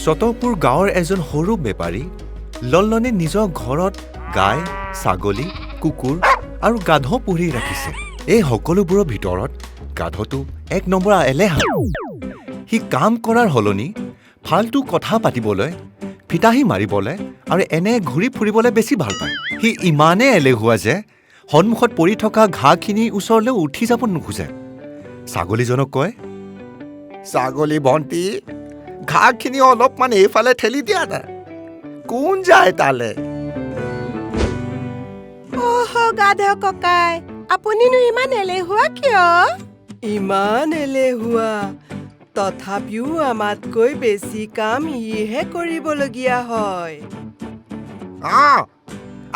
চতপুৰ গাঁৱৰ এজন সৰু বেপাৰী লল্লনে নিজৰ ঘৰত গাই, ছাগলী, কুকুৰ আৰু গাধ পুহি ৰাখিছে। এই সকলোবোৰৰ ভিতৰত গাধটো ১ নম্বৰ এলেহা। সি কাম কৰাৰ সলনি ফাল্টু কথা পাতিবলৈ, ফিতাহী মাৰিবলৈ আৰু এনে ঘূৰি ফুৰিবলৈ বেছি ভাল পায়। সি ইমানেই এলেহুৱা যে সন্মুখত পৰি থকা ঘাঁহখিনিৰ ওচৰলৈ উঠি যাব নোখোজে। ছাগলীজনক কয়, ছাগলী ভণ্টি, ঘাঁহখিনি অলপমান এইফালে ঠেলি দিয়া না। কোন যায় তালে? গাধ ককাই, আপুনিনো ইমান এলেহুৱা কিয়? ইমান এলেহুৱা, তথাপিও আমাতকৈ বেছি কাম ইহে কৰিবলগীয়া হয়।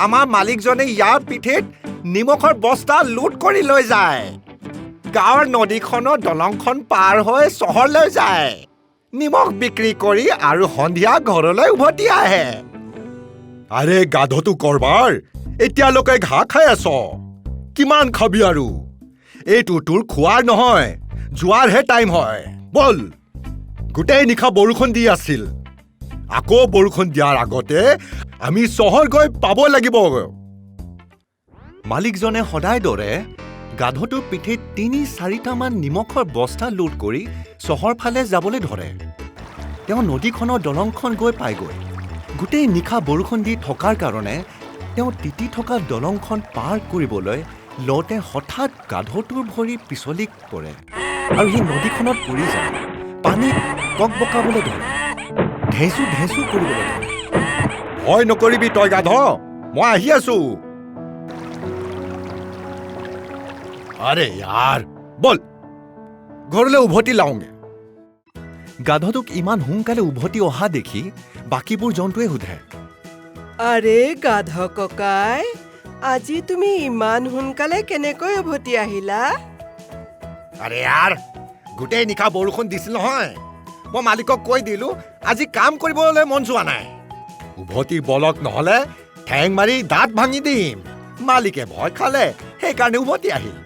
আমাৰ মালিকজনে ইয়াৰ পিঠিত নিমখৰ বস্তা লুট কৰি লৈ যায়। গাঁৱৰ নদীখনৰ দলংখন পাৰ হৈ চহৰলৈ যায়। নিমখ বিক্ৰী কৰি আৰু সন্ধিয়া ঘৰলৈ উভতি আহে। আৰে গাধটো কৰবাৰ, এতিয়ালৈকে ঘাঁহ খাই আছ। কিমান খাবি আৰু? এইটো তোৰ খোৱাৰ নহয়, যোৱাৰহে টাইম হয়। বল। গোটেই নিশা বৰষুণ দি আছিল। আকৌ বৰষুণ দিয়াৰ আগতে আমি চহৰ গৈ পাব লাগিব। মালিকজনে সদায় দৰে গাধটোৰ পিঠিত ৩-৪টামান নিমখৰ বস্তা লোড কৰি চহৰ ফালে যাবলৈ ধৰে। তেওঁ নদীখনৰ দলংখন গৈ পায়গৈ। গোটেই নিশা বৰষুণ দি থকাৰ কাৰণে তেওঁ তিতি থকা দলংখন পাৰ কৰিবলৈ লওঁতে হঠাৎ গাধটোৰ ভৰি পিছলি পৰে আৰু সি নদীখনত পৰি যায়। পানীত ককবকাবলৈ ধৰে, ঢেঁচু ঢেঁচু কৰিবলৈ ধৰে। ভয় নকৰিবি তই গাধ, মই আহি আছো। আৰে ইয়াৰ, বল ঘৰলৈ উভতি লাওঁগে। গাধটোক ইমান সোনকালে উভতি অহা দেখি বাকীবোৰ জন্তুৱে সোধে, আৰে গাধ ককাই, আজি তুমি ইমান সোনকালে কেনেকৈ উভতি আহিলা? আৰে ইয়াৰ, গোটেই নিশা বৰষুণ দিছিল নহয়। মই মালিকক কৈ দিলো আজি কাম কৰিবলৈ মন যোৱা নাই। উভতি বলক নহলে ঠেং মাৰি দাঁত ভাঙি দিম। মালিকে ভয় খালে, সেইকাৰণে উভতি আহিল।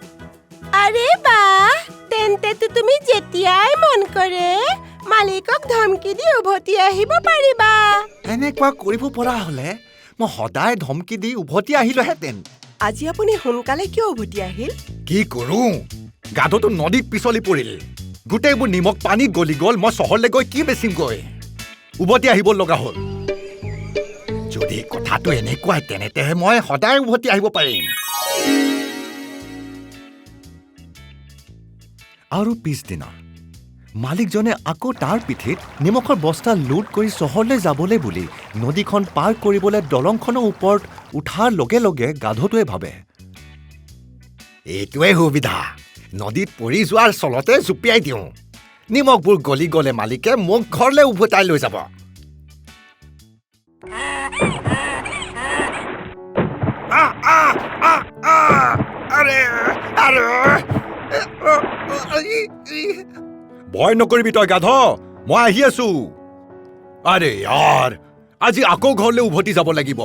আৰে বাহ, তেন্তেতো তুমি যেতিয়াই মন কৰে মালিকক ধমকি দি উভতি আহিব পাৰিবা। এনেকুৱা কৰিব পৰা হলে মই সদায় ধমকি দি উভতি আহিলোহেঁতেন। আজি আপুনি সোনকালে কিয় উভতি আহিল? কি কৰো, গাধটো নদীত পিছলি পৰিল। গোটেইবোৰ নিমখ পানীত গলি গ'ল। মই চহৰলৈ গৈ কি বেচিমগৈ? উভতি আহিব লগা হ'ল। যদি কথাটো এনেকুৱাই তেনেতেহে মই সদায় উভতি আহিব পাৰিম। আৰু পিছদিনা মালিকজনে আকৌ তাৰ পিঠিত নিমখৰ বস্তা লোড কৰি চহৰলৈ যাবলৈ বুলি নদীখন পাৰ কৰিবলৈ দলংখনৰ ওপৰত উঠাৰ লগে লগে গাধটোৱে ভাবে, এইটোৱে সুবিধা, নদীত পৰি যোৱাৰ চলতে জুপিয়াই দিওঁ। নিমখবোৰ গলি গলে মালিকে মোক ঘৰলৈ উভতাই লৈ যাব। ভয় নকৰিবি তই গাধ, মই আহি আছো। আৰে ইয়াৰ, আজি আকৌ ঘৰলৈ উভতি যাব লাগিব।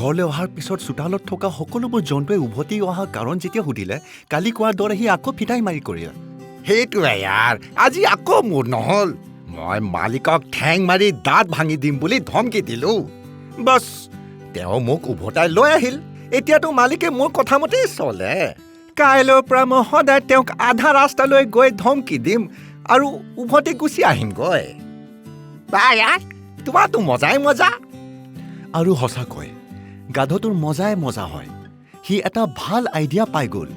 ঘৰলৈ অহাৰ পিছত চোতালত থকা সকলোবোৰ জন্তুৱে উভতি অহা কাৰণ যেতিয়া সুধিলে, কালি কোৱাৰ দৰে সি আকৌ ফিতাহী মাৰি কৰিলে। সেইটোৱে ইয়াৰ, আজি আকৌ মোৰ নহল। মই মালিকক ঠেং মাৰি দাঁত ভাঙি দিম বুলি ধমকি দিলো। বাছ, তেওঁ মোক উভতাই লৈ আহিল। এতিয়াতো মালিকে মোৰ কথা মতেই চলে। কাইলৈৰ পৰা মই সদায় তেওঁক আধা ৰাস্তালৈ গৈ ধমকি দিম আৰু উভতি গুচি আহিমগৈ। বা ইয়াৰ, তোমাৰতো মজাই মজা। আৰু সঁচাকৈ গাধটোৰ মজাই মজা হয়। সি এটা ভাল আইডিয়া পাই গ'ল।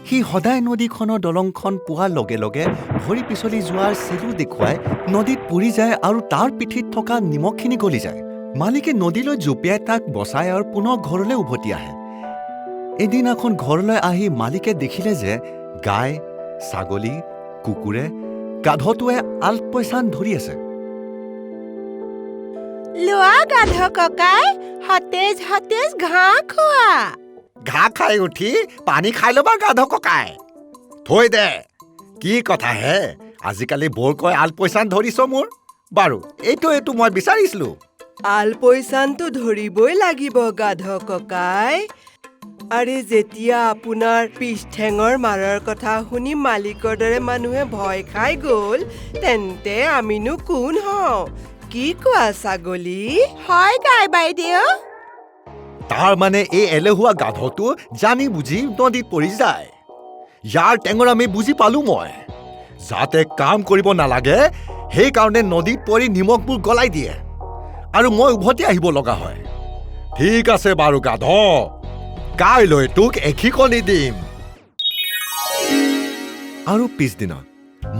সি সদায় নদীখনৰ দলংখন পোৱাৰ লগে লগে ভৰি পিছলি যোৱাৰ চেলু দেখুৱাই নদীত পৰি যায় আৰু তাৰ পিঠিত থকা নিমখখিনি গলি যায়। মালিকে নদীলৈ জঁপিয়াই তাক বচাই আৰু পুনৰ ঘৰলৈ উভতি আহে। এদিনাখন ঘৰলৈ আহি মালিকে দেখিলে যে গাই, ছাগলী, কুকুৰে গাধটোৱে আলপৈচান ধৰি আছে। লোৱা গাধ ককাই, সতেজ সতেজ ঘাঁহ খোৱা। ঘাঁহ খাই উঠি পানী খাই ল'বা গাধ ককাই। থৈ দে, কি কথা হে, আজিকালি বৰকৈ আলপৈচান ধৰিছ মোৰ। বাৰু, এইটো মই বিচাৰিছিলো। আলপৈচানটো ধৰিবই লাগিব গাধ ককাই। আৰে যেতিয়া আপোনাৰ পিছ ঠেঙৰ মাৰৰ কথা শুনি মালিকৰ দৰে মানুহে ভয় খাই গ'ল তেন্তে আমিনো কোন হওঁ কি কোৱা ছাগলী হয় গাই বাইদেউ তাৰ মানে এই এলেহুৱা গাধটো জানি বুজি নদীত পৰি যায় ইয়াৰ টেঙৰামি বুজি পালো মই যাতে কাম কৰিব নালাগে সেইকাৰণে নদীত পৰি নিমখবোৰ গলাই দিয়ে আৰু মই উভতি আহিব লগা হয় ঠিক আছে বাৰু গাধ কাইলৈ তোক এশিকনি দিম আৰু পিছদিনা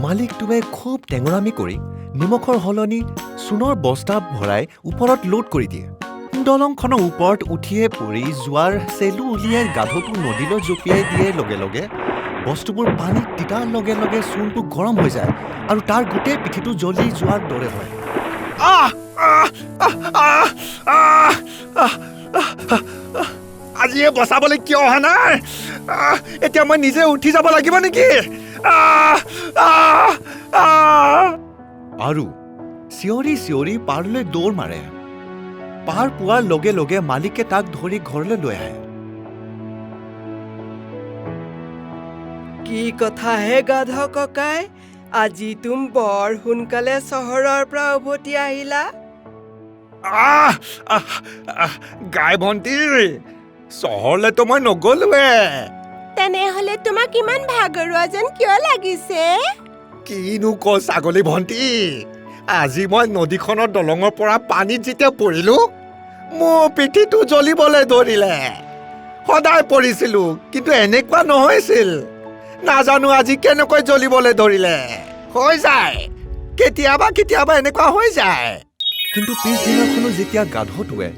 মালিকটোৱে খুব টেঙৰামি কৰি নিমখৰ সলনি সোণৰ বস্তা ভৰাই ওপৰত লোড কৰি দিয়ে দলংখনৰ ওপৰত উঠিয়ে পৰি যোৱাৰ চেলু উলিয়াই গাধটো নদীলৈ জঁপিয়াই দিয়াৰ লগে লগে বস্তুবোৰ পানীত তিতাৰ লগে লগে চূণটো গৰম হৈ যায় আৰু তাৰ গোটেই পিঠিটো জ্বলি যোৱাৰ দৰে হয় আজিয়ে বচাবলৈ কিয় অহা নাই এতিয়া মই নিজে উঠি যাব লাগিব নেকি আৰু চিঞৰি চিঞৰি পাৰলৈ দৌৰ মাৰে পাৰ পোৱাৰ লগে লগে মালিকে তাক ধৰি ঘৰলৈ লৈ আহে কি কথা হে গাধ ককাই আজি তুম বৰ সোনকালে চহৰৰ পৰা উভতি আহিলা গাই ভণ্টি চহৰলৈতো মই নগলোৱে তেনেহলে তোমাক ইমান ভাগৰুৱা যেন কিয় লাগিছে কিনো ক ছাগলী ভণ্টি আজি মই নদীখনৰ দলঙৰ পৰা পানীত যেতিয়া পৰিলো মোৰ পিঠিটো জ্বলিবলৈ ধৰিলে সদায় পৰিছিলো কিন্তু এনেকুৱা নহৈছিল নাজানো আজি কেনেকৈ জ্বলিবলৈ ধৰিলে হৈ যায় কেতিয়াবা কেতিয়াবা এনেকুৱা হৈ যায় কিন্তু পিছদিনাখনো যেতিয়া গাধটোৱে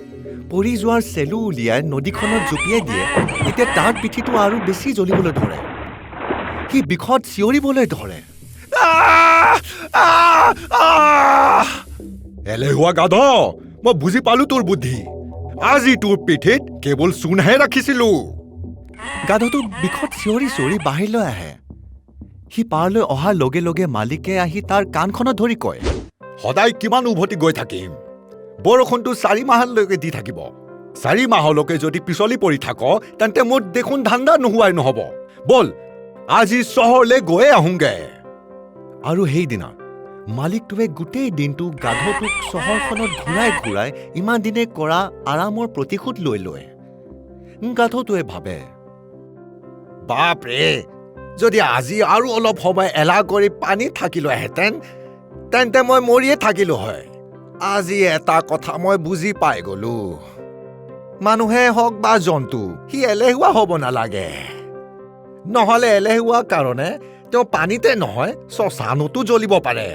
পৰি যোৱাৰ চেলু উলিয়াই নদীখনত জঁপিয়াই দিয়ে তেতিয়া তাৰ পিঠিটো আৰু বেছি জ্বলিবলৈ ধৰে সি বিষত চিঞৰিবলৈ ধৰে এলেহুৱা গাধ মই বুজি পালো তোৰ বুদ্ধি আজি তোৰ পিঠিত কেৱল চূণহে ৰাখিছিলো গাধটো বিষত চিঞৰি চিঞৰি বাহিৰলৈ আহে সি পাৰলৈ অহাৰ লগে লগে মালিকে আহি তাৰ কাণখনত ধৰি কয় সদায় কিমান উভতি গৈ থাকিম বৰষুণটো 4 মাহলৈকে দি থাকিব 4 মাহলৈকে যদি পিছলি পৰি থাক তেন্তে মোৰ দেখোন ধান্দা নোহোৱাই নহব বল আজি চহৰলৈ গৈ আহোঁগে আৰু সেইদিনা মালিকটোৱে গোটেই দিনটো গাধটোক চহৰখনত ঘূৰাই ঘূৰাই ইমান দিনে কৰা আৰামৰ প্ৰতিশোধ লৈ লয় গাধটোৱে ভাবে বাপৰে যদি আজি আৰু অলপ সময় এলাহ কৰি পানীত থাকিলোহেঁতেন তেন্তে মই মৰিয়ে থাকিলো হয় আজি এটা কথা মই বুজি পাই গলো মানুহে হওক বা জন্তু সি এলেহুৱা হ'ব নালাগে নহ'লে এলেহুৱা কাৰণে তেওঁ পানীতে নহয় শ্মশানতো জ্বলিব পাৰে